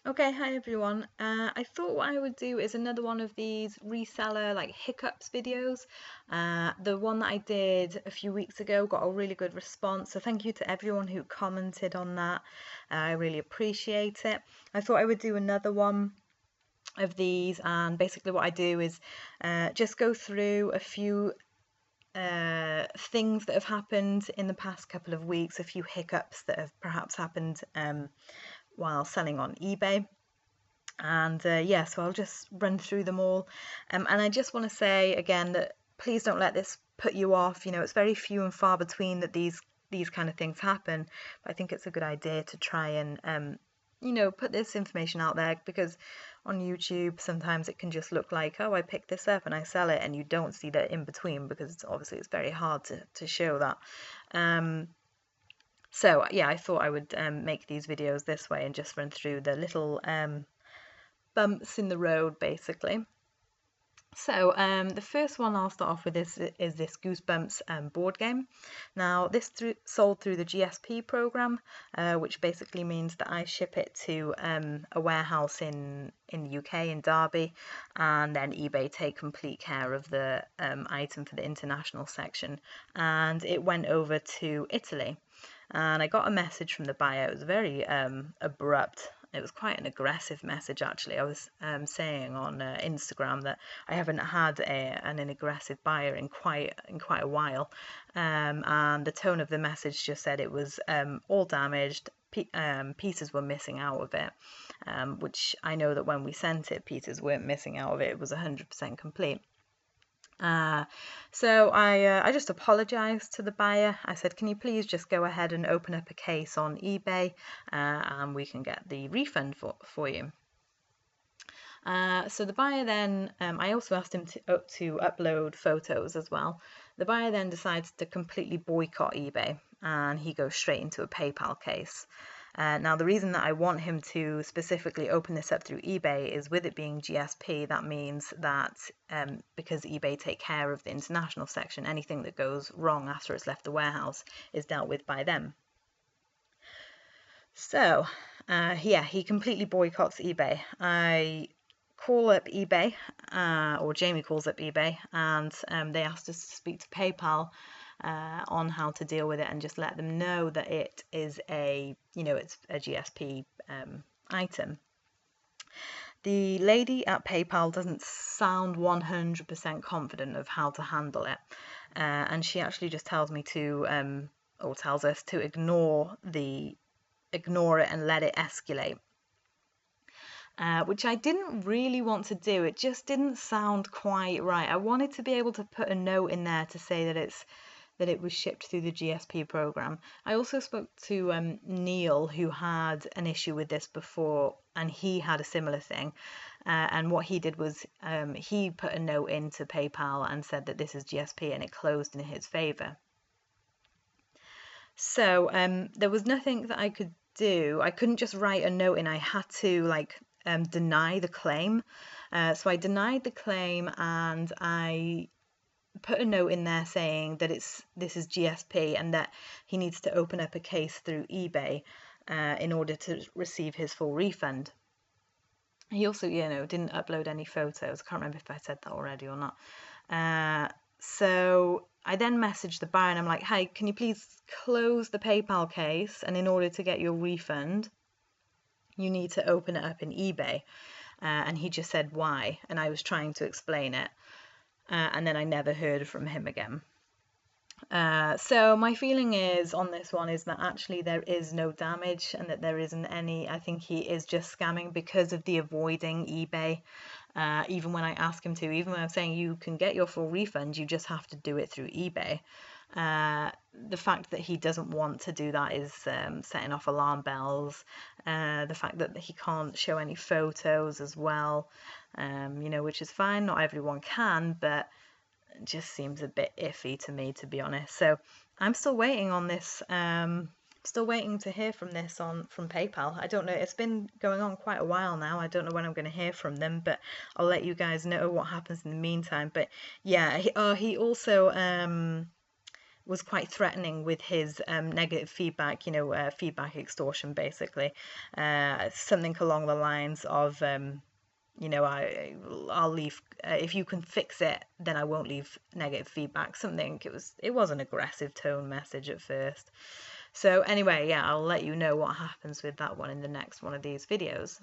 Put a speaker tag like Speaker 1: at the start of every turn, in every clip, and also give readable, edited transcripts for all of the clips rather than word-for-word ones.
Speaker 1: Okay, hi everyone. I thought what I would do is another one of these reseller like hiccups videos. The one that I did a few weeks ago got a really good response, so thank you to everyone who commented on that. I really appreciate it. I thought I would do another one of these, and basically what I do is just go through a few things that have happened in the past couple of weeks, a few hiccups that have perhaps happened while selling on eBay. And yeah, so I'll just run through them all. And I just want to say again that please don't let this put you off. You know, it's very few and far between that these kind of things happen. But I think it's a good idea to try and put this information out there, because on YouTube sometimes it can just look like, oh, I picked this up and I sell it, and you don't see the in between, because obviously it's very hard to show that. So yeah, I thought I would make these videos this way and just run through the little bumps in the road, basically. So the first one I'll start off with is this Goosebumps board game. Now this sold through the GSP program, which basically means that I ship it to a warehouse in the UK in Derby, and then eBay take complete care of the item for the international section, and it went over to Italy. And I got a message from the buyer. It was very abrupt. It was quite an aggressive message, actually. I was saying on Instagram that I haven't had an aggressive buyer in quite a while, and the tone of the message just said it was all damaged. Pieces were missing out of it, which I know that when we sent it, pieces weren't missing out of it. It was 100% complete. Uh, so I just apologized to the buyer. I said, can you please just go ahead and open up a case on eBay, and we can get the refund for you. So the buyer then, I also asked him to upload photos as well. The buyer then decides to completely boycott eBay, and he goes straight into a PayPal case. Now, the reason that I want him to specifically open this up through eBay is, with it being GSP, that means that because eBay take care of the international section, anything that goes wrong after it's left the warehouse is dealt with by them. So, yeah, he completely boycotts eBay. I call up eBay, or Jamie calls up eBay, and they asked us to speak to PayPal on how to deal with it, and just let them know that it is it's a GSP item. The lady at PayPal doesn't sound 100% confident of how to handle it, and she actually just tells me or tells us to ignore it and let it escalate. Which I didn't really want to do. It just didn't sound quite right. I wanted to be able to put a note in there to say that it was shipped through the GSP program. I also spoke to Neil, who had an issue with this before, and he had a similar thing. And what he did was he put a note into PayPal and said that this is GSP, and it closed in his favor. So there was nothing that I could do. I couldn't just write a note in. I had to deny the claim. So I denied the claim, and I put a note in there saying that this is GSP, and that he needs to open up a case through eBay in order to receive his full refund. He also, didn't upload any photos. I can't remember if I said that already or not. So I then messaged the buyer, and I'm like, hey, can you please close the PayPal case? And in order to get your refund, you need to open it up in eBay. And he just said, why? And I was trying to explain it. And then I never heard from him again. So my feeling is on this one is that actually there is no damage, and that there isn't any. I think he is just scamming because of the avoiding eBay. Even when I ask him to, even when I'm saying you can get your full refund, you just have to do it through eBay. The fact that he doesn't want to do that is setting off alarm bells. The fact that he can't show any photos as well, which is fine. Not everyone can, but it just seems a bit iffy to me, to be honest. So I'm still waiting on this. Still waiting to hear from this from PayPal. I don't know. It's been going on quite a while now. I don't know when I'm going to hear from them, but I'll let you guys know what happens in the meantime. But yeah, he also was quite threatening with his negative feedback, feedback extortion, basically. Something along the lines of, I'll leave if you can fix it, then I won't leave negative feedback. Something, it was an aggressive tone message at first. So anyway, yeah, I'll let you know what happens with that one in the next one of these videos.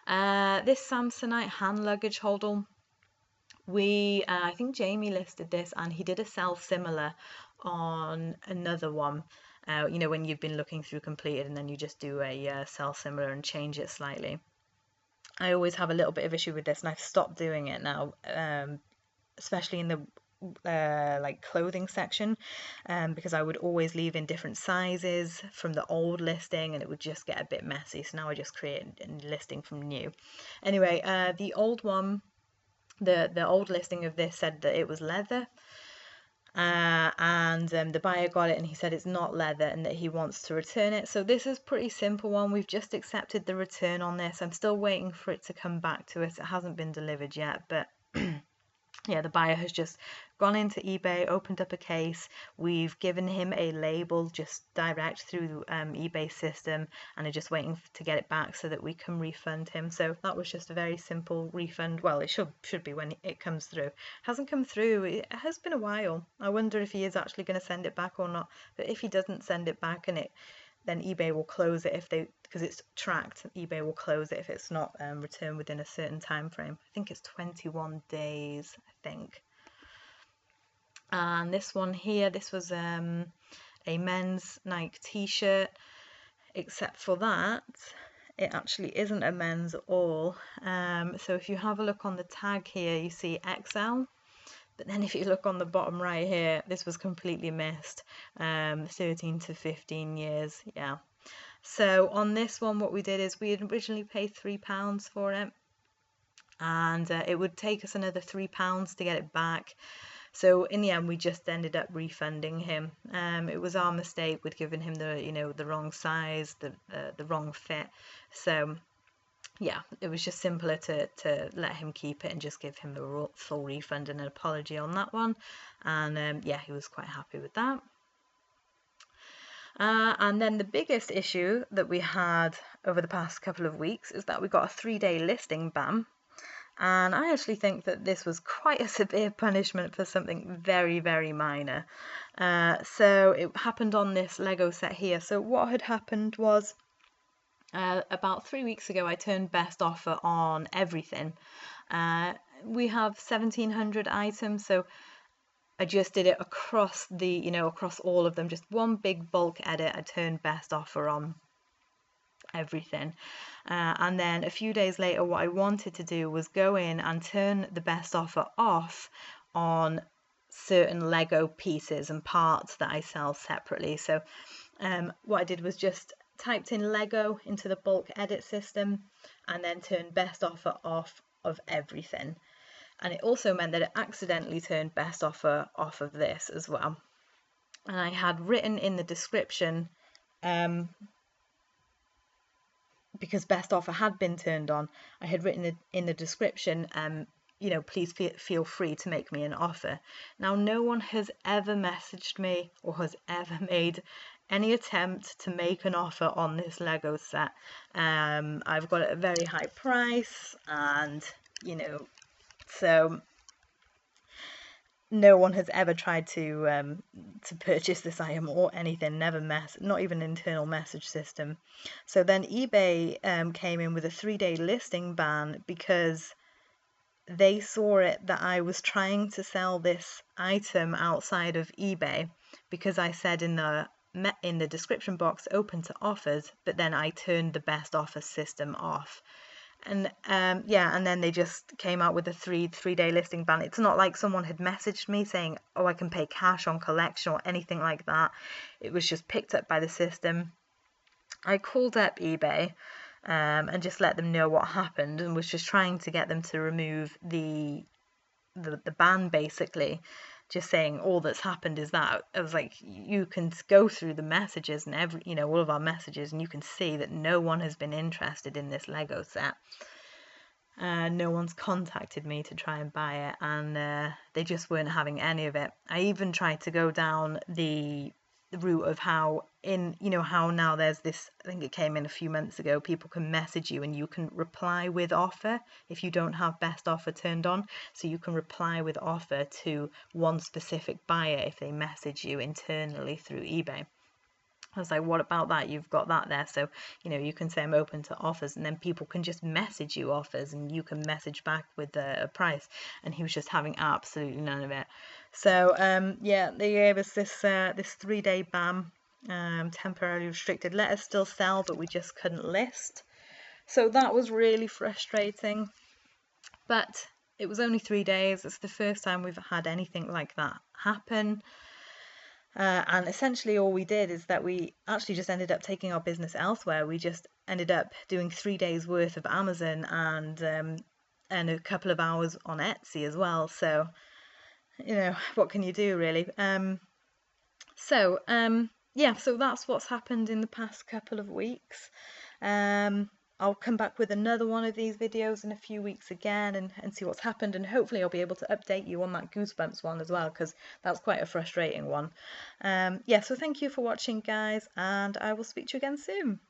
Speaker 1: This Samsonite hand luggage holdall, I think Jamie listed this, and he did a sell similar on another one. When you've been looking through completed and then you just do a sell similar and change it slightly. I always have a little bit of issue with this, and I've stopped doing it now, especially in the like clothing section, because I would always leave in different sizes from the old listing, and it would just get a bit messy. So now I just create a listing from new. Anyway, the old one, the old listing of this said that it was leather, and the buyer got it and he said it's not leather and that he wants to return it. So this is pretty simple one. We've just accepted the return on this. I'm still waiting for it to come back to us. It hasn't been delivered yet, but yeah, the buyer has just gone into eBay, opened up a case. We've given him a label just direct through eBay system, and are just waiting to get it back so that we can refund him. So that was just a very simple refund. Well, it should be when it comes through. It hasn't come through. It has been a while. I wonder if he is actually going to send it back or not. But if he doesn't send it back, then eBay will close it because it's tracked. eBay will close it if it's not returned within a certain time frame. I think it's 21 days, I think. And this one here, this was a men's Nike t-shirt, except for that it actually isn't a men's at all. So if you have a look on the tag here, you see XL. But then if you look on the bottom right here, this was completely missed. 13 to 15 years, yeah. So on this one, what we did is we had originally paid £3 for it, and it would take us another £3 to get it back. So in the end, we just ended up refunding him. It was our mistake with giving him the wrong size, the wrong fit. So yeah, it was just simpler to let him keep it and just give him the full refund and an apology on that one. And yeah, he was quite happy with that. And then the biggest issue that we had over the past couple of weeks is that we got a 3-day listing ban. And I actually think that this was quite a severe punishment for something very, very minor. So it happened on this Lego set here. So what had happened was, about 3 weeks ago, I turned best offer on everything. We have 1,700 items, so I just did it across across all of them, just one big bulk edit. I turned best offer on everything. And then a few days later, what I wanted to do was go in and turn the best offer off on certain Lego pieces and parts that I sell separately. So what I did was just typed in Lego into the bulk edit system and then turned best offer off of everything. And it also meant that it accidentally turned best offer off of this as well. And I had written in the description, because best offer had been turned on, I had written in the description, please feel free to make me an offer. Now, no one has ever messaged me or has ever made any attempt to make an offer on this Lego set. I've got it at a very high price, and so no one has ever tried to purchase this item or anything, not even an internal message system. So then eBay came in with a 3-day listing ban because they saw it that I was trying to sell this item outside of eBay, because I said in the description box open to offers, but then I turned the best offer system off. And and then they just came out with a three-day listing ban. It's not like someone had messaged me saying, oh, I can pay cash on collection or anything like that. It was just picked up by the system. I called up eBay and just let them know what happened, and was just trying to get them to remove the ban, basically. Just saying all that's happened is that I was like, you can go through the messages and all of our messages, and you can see that no one has been interested in this Lego set. No one's contacted me to try and buy it, and they just weren't having any of it. I even tried to go down the route of how how now there's this, I think it came in a few months ago, people can message you and you can reply with offer if you don't have best offer turned on. So you can reply with offer to one specific buyer if they message you internally through eBay. I was like, what about that? You've got that there. So, you can say I'm open to offers, and then people can just message you offers and you can message back with a price. And he was just having absolutely none of it. So, yeah, they gave us this 3-day ban, temporarily restricted. Let us still sell, but we just couldn't list. So that was really frustrating. But it was only 3 days. It's the first time we've had anything like that happen. And essentially all we did is that we actually just ended up taking our business elsewhere. We just ended up doing 3 days worth of Amazon and a couple of hours on Etsy as well. So, what can you do really? Yeah, so that's what's happened in the past couple of weeks. I'll come back with another one of these videos in a few weeks again and see what's happened, and hopefully I'll be able to update you on that Goosebumps one as well, because that's quite a frustrating one. Yeah, so thank you for watching, guys, and I will speak to you again soon.